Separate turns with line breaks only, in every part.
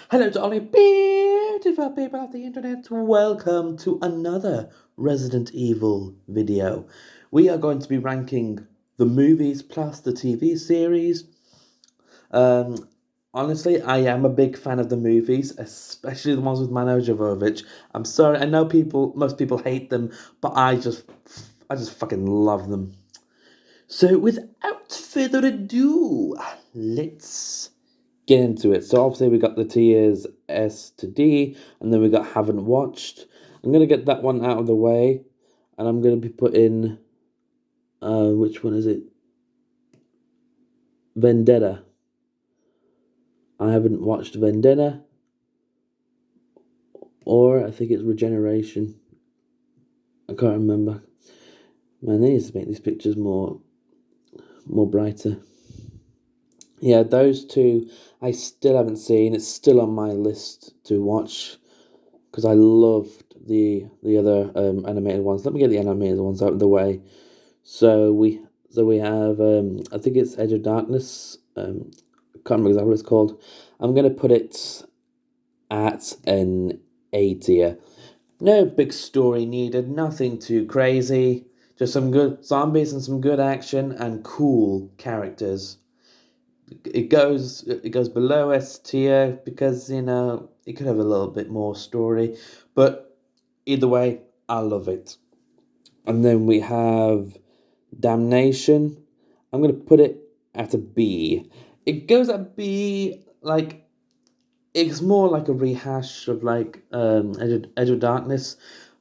Hello to all you beautiful people of the internet. Welcome to another Resident Evil video. We are going to be ranking the movies plus the TV series. Um, Honestly, I am a big fan of the movies, especially the ones with Milo Jovovich. I'm sorry, I know most people hate them, but I just fucking love them. So, without further ado, let's get into it. So obviously we got the tiers S to D, and then we got haven't watched. I'm gonna get that one out of the way, and I'm gonna be putting which one is it? Vendetta. I haven't watched Vendetta, or I think it's Regeneration. I can't remember. Man, they need to make these pictures more brighter. Yeah, those two I still haven't seen. It's still on my list to watch because I loved the other animated ones. Let me get the animated ones out of the way. So we have I think it's Edge of Darkness. I can't remember exactly what it's called. I'm gonna put it at an A tier. No big story needed. Nothing too crazy. Just some good zombies and some good action and cool characters. It goes below S tier because it could have a little bit more story, but either way, I love it. And then we have Damnation. I'm gonna put it at a B. It goes at B, like it's more like a rehash of like Edge of Darkness,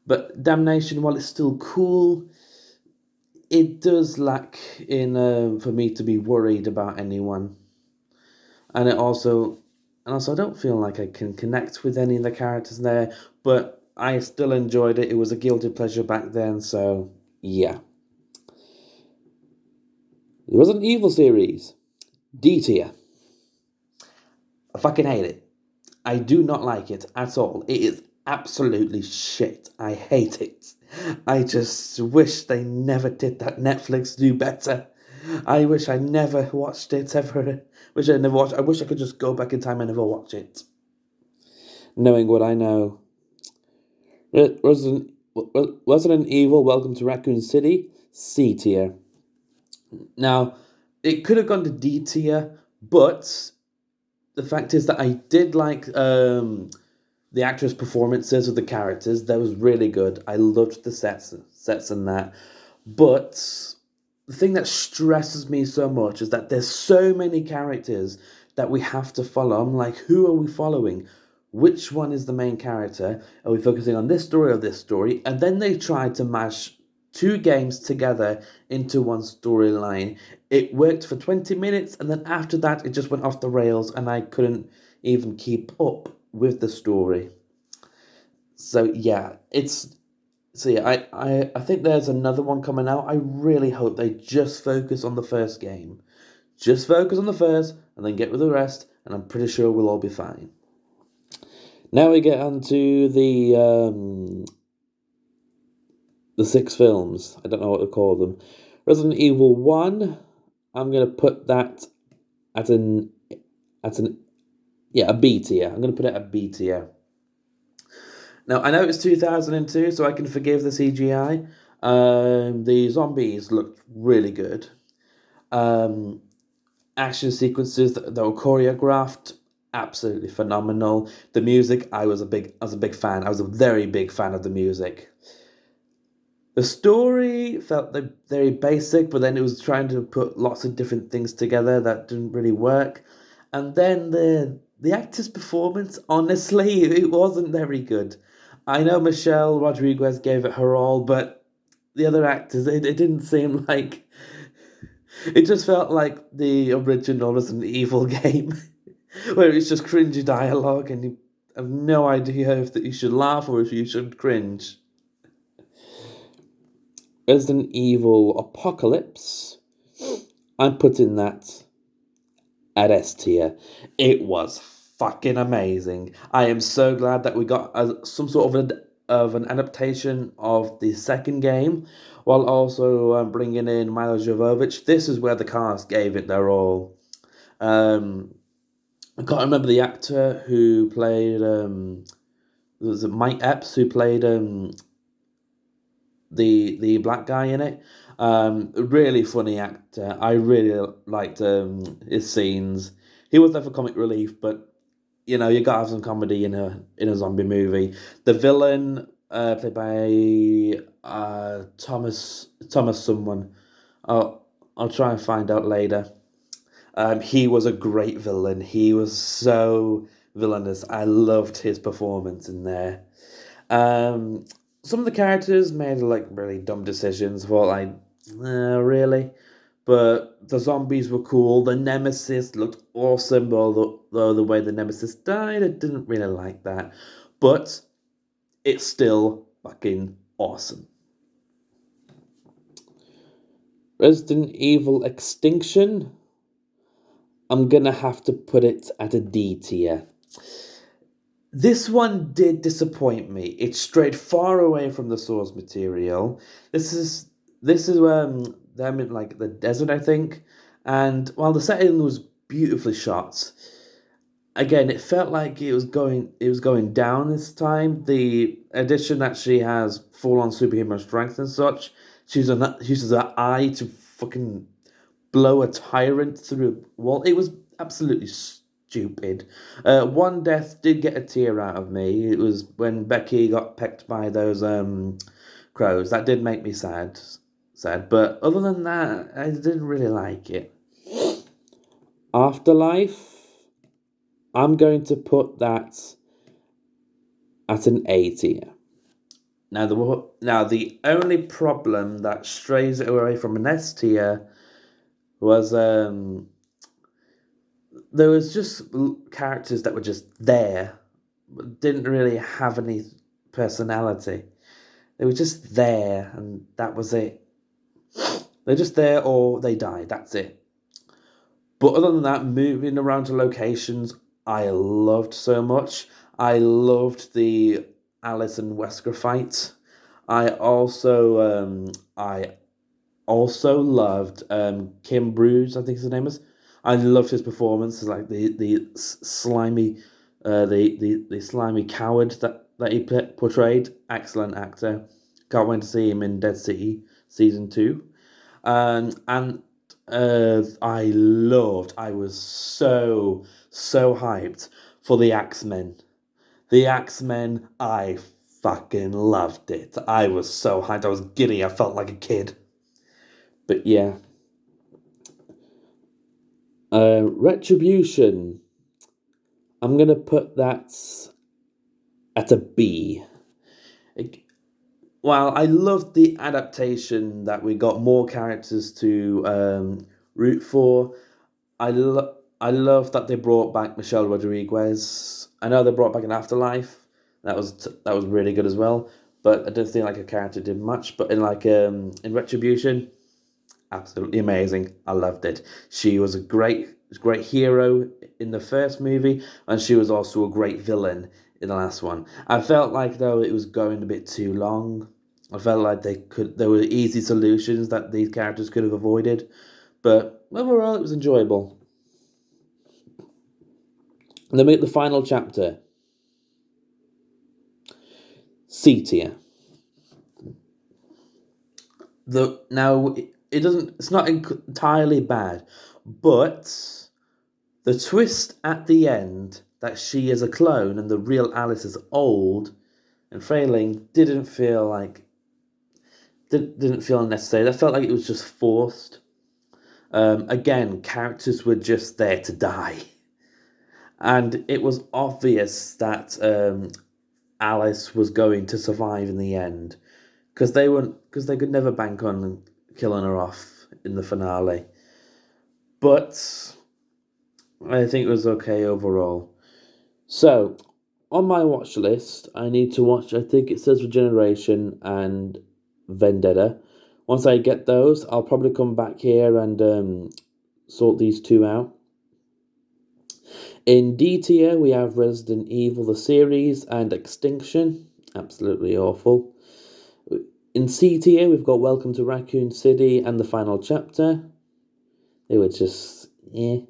but Damnation, while it's still cool, it does lack in for me to be worried about anyone, and I don't feel like I can connect with any of the characters there, but I still enjoyed it. It was a guilty pleasure back then, so yeah. The Resident Evil series, D tier. I fucking hate it. I do not like it at all. It is absolutely shit. I hate it. I just wish they never did that. Netflix do better. I wish I never watched it ever. Wish I never watched. I wish I could just go back in time and never watch it. Knowing what I know, Resident Evil: Welcome to Raccoon City, C tier. Now, it could have gone to D tier, but the fact is that I did like the actors' performances of the characters. That was really good. I loved the sets and that. But the thing that stresses me so much is that there's so many characters that we have to follow. I'm like, who are we following? Which one is the main character? Are we focusing on this story or this story? And then they tried to mash two games together into one storyline. It worked for 20 minutes, and then after that, it just went off the rails, and I couldn't even keep up with the story. So yeah, I think there's another one coming out. I really hope they just focus on the first game. Just focus on the first and then get with the rest, and I'm pretty sure we'll all be fine. Now we get on to the six films. I don't know what to call them. Resident Evil 1, I'm gonna put that at an a B tier. I'm gonna put it at B tier. Now, I know it's 2002, so I can forgive the CGI. The zombies looked really good. Um, Action sequences that were choreographed, absolutely phenomenal. The music, I was a big fan. I was a very big fan of the music. The story felt very basic, but then it was trying to put lots of different things together that didn't really work. And then the actor's performance, honestly, it wasn't very good. I know Michelle Rodriguez gave it her all, but the other actors, it didn't seem like it just felt like the original Resident Evil game, where it's just cringy dialogue, and you have no idea if that you should laugh or if you should cringe. Resident Evil Apocalypse, I'm putting that at S tier. It was fucking amazing. I am so glad that we got some sort of an adaptation of the second game, while also bringing in Milo Jovovich. This is where the cast gave it their all. Um, I can't remember the actor who played. Was it Mike Epps who played the black guy in it? Really funny actor. I really liked his scenes. He was there for comic relief, but you gotta have some comedy in a zombie movie. The villain, played by Thomas someone. I'll try and find out later. He was a great villain. He was so villainous. I loved his performance in there. Um, some of the characters made like really dumb decisions. Thought like, really, but the zombies were cool. The Nemesis looked awesome, although the way the Nemesis died, I didn't really like that. But it's still fucking awesome. Resident Evil Extinction. I'm gonna have to put it at a D tier. This one did disappoint me. It strayed far away from the source material. This is them in like the desert, I think. And while the setting was beautifully shot, again it felt like it was going down this time. The edition actually has full on superhuman strength and such. She uses her eye to fucking blow a tyrant through a wall. It was absolutely stupid. One death did get a tear out of me. It was when Becky got pecked by those crows. That did make me sad. Sad. But other than that, I didn't really like it. Afterlife, I'm going to put that at an A tier. Now the only problem that strays it away from an S tier was there was just characters that were just there, but didn't really have any personality. They were just there, and that was it. They're just there, or they died. That's it. But other than that, moving around to locations, I loved so much. I loved the Alice and Wesker fight. I also loved Kim Bruce, I think his name is. I loved his performance as like the slimy, the slimy coward that he portrayed. Excellent actor. Can't wait to see him in Dead City season 2. And I was so hyped for the Axemen. The Axemen, I fucking loved it. I was so hyped. I was giddy. I felt like a kid. But yeah, Retribution. I'm gonna put that at a B. It- While I loved the adaptation that we got more characters to root for, I love that they brought back Michelle Rodriguez. I know they brought back an Afterlife. That was really good as well. But I don't think like a character did much. But in Retribution, absolutely amazing. I loved it. She was a great hero in the first movie, and she was also a great villain in the last one. I felt like though it was going a bit too long. I felt like there were easy solutions that these characters could have avoided, but overall it was enjoyable. And then we get the final chapter, C tier. It doesn't. It's not entirely bad, but the twist at the end that she is a clone and the real Alice is old and failing didn't feel unnecessary. I felt like it was just forced. Again, characters were just there to die, and it was obvious that Alice was going to survive in the end because they could never bank on killing her off in the finale. But I think it was okay overall. So, on my watch list, I need to watch, I think it says Regeneration and Vendetta. Once I get those, I'll probably come back here and sort these two out. In D tier, we have Resident Evil the series and Extinction. Absolutely awful. In C tier, we've got Welcome to Raccoon City and the final chapter. They were just, eh.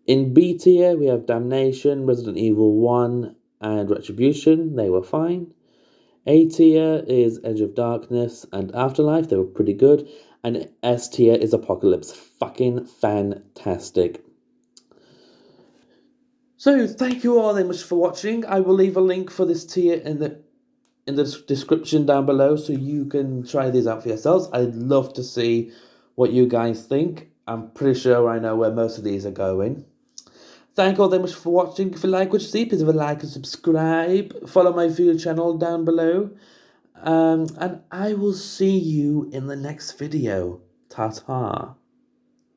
In B tier, we have Damnation, Resident Evil 1, and Retribution. They were fine. A tier is Edge of Darkness and Afterlife. They were pretty good. And S tier is Apocalypse. Fucking fantastic. So, thank you all very much for watching. I will leave a link for this tier in the description down below so you can try these out for yourselves. I'd love to see what you guys think. I'm pretty sure I know where most of these are going. Thank you all very much for watching. If you like what you see, please have a like and subscribe. Follow my video channel down below. And I will see you in the next video. Ta-ta.